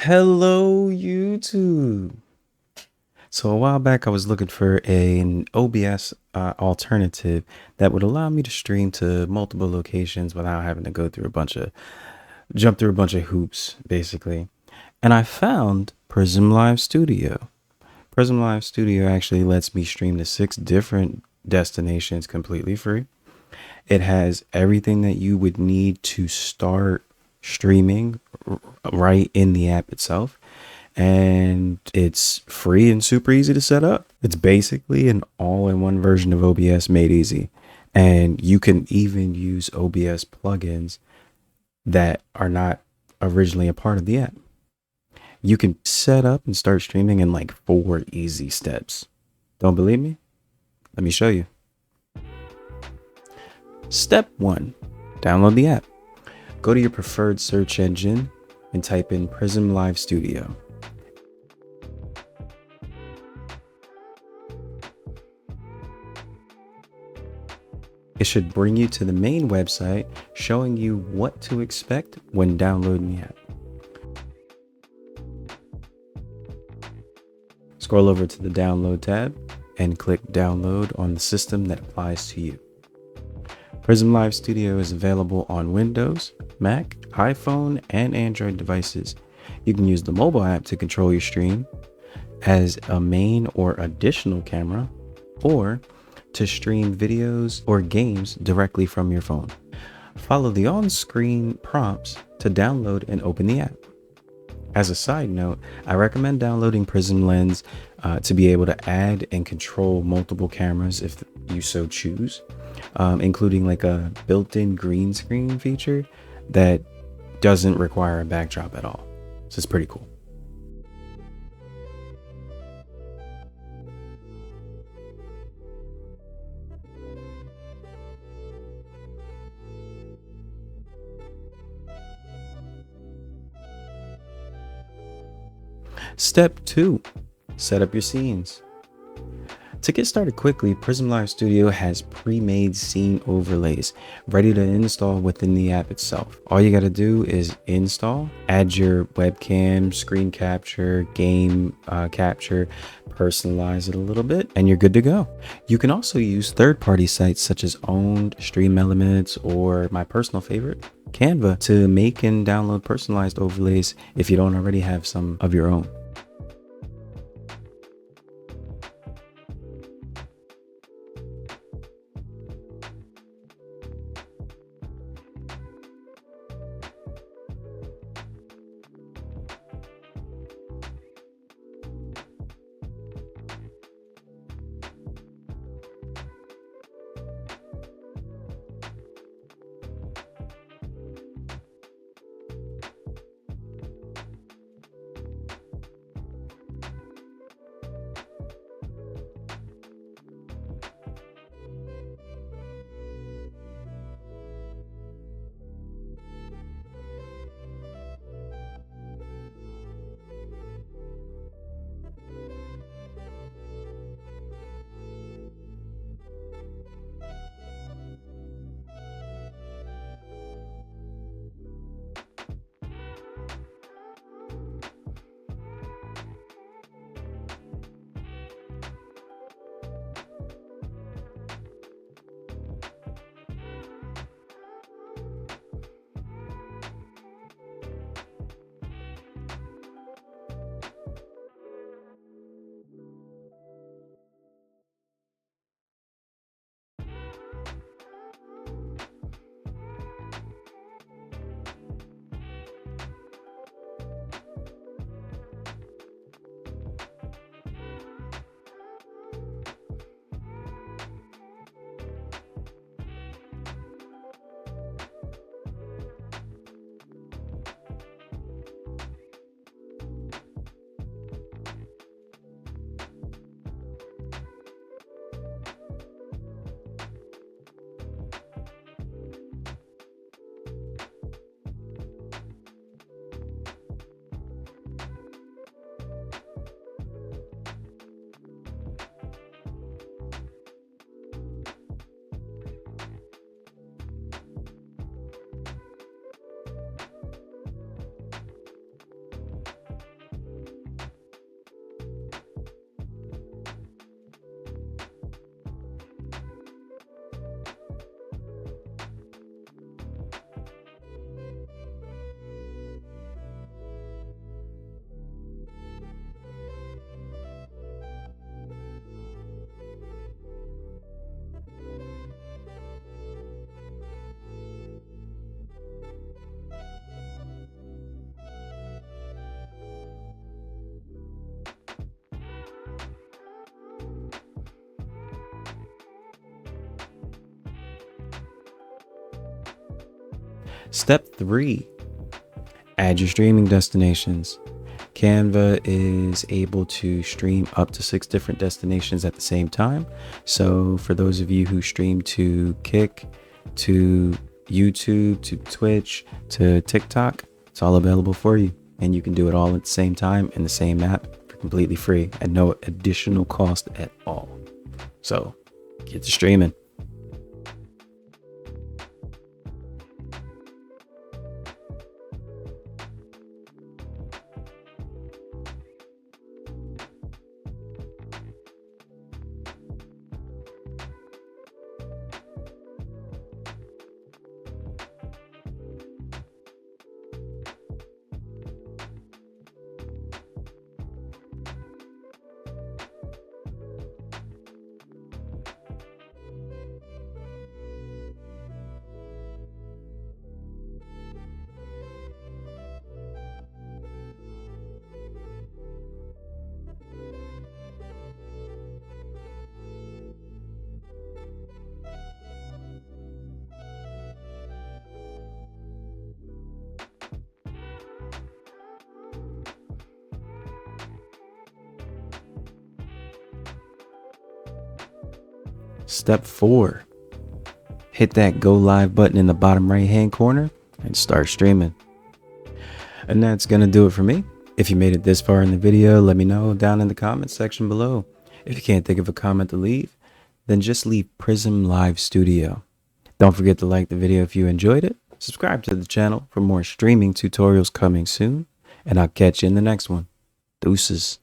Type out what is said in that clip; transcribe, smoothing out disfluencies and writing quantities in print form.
Hello, YouTube. So a while back, I was looking for an OBS alternative that would allow me to stream to multiple locations without having to jump through a bunch of hoops, basically. And I found Prism Live Studio. Prism Live Studio actually lets me stream to 6 different destinations completely free. It has everything that you would need to start streaming right in the app itself. And it's free and super easy to set up. It's basically an all-in-one version of OBS made easy. And you can even use OBS plugins that are not originally a part of the app. You can set up and start streaming in like 4 easy steps. Don't believe me? Let me show you. Step 1, download the app. Go to your preferred search engine and type in Prism Live Studio. It should bring you to the main website showing you what to expect when downloading the app. Scroll over to the download tab and click download on the system that applies to you. Prism Live Studio is available on Windows, Mac, iPhone, and Android devices. You can use the mobile app to control your stream as a main or additional camera, or to stream videos or games directly from your phone. Follow the on-screen prompts to download and open the app. As a side note, I recommend downloading Prism Lens to be able to add and control multiple cameras if you so choose, including like a built-in green screen feature that doesn't require a backdrop at all. So it's pretty cool. Step 2, set up your scenes. To get started quickly, Prism Live Studio has pre-made scene overlays ready to install within the app itself. All you got to do is install, add your webcam, screen capture, game capture, personalize it a little bit, and you're good to go. You can also use third-party sites such as Owned, Stream Elements, or my personal favorite, Canva, to make and download personalized overlays if you don't already have some of your own. Step 3, add your streaming destinations. Canva is able to stream up to 6 different destinations at the same time. So for those of you who stream to Kick, to YouTube, to Twitch, to TikTok, it's all available for you. And you can do it all at the same time in the same app for completely free at no additional cost at all. So get to streaming. Step 4, hit that go live button in the bottom right hand corner and start streaming. And that's gonna do it for me. If you made it this far in the video, let me know down in the comments section below. If you can't think of a comment to leave, then just leave Prism Live Studio. Don't forget to like the video if you enjoyed it. Subscribe to the channel for more streaming tutorials coming soon, and I'll catch you in the next one. Deuces.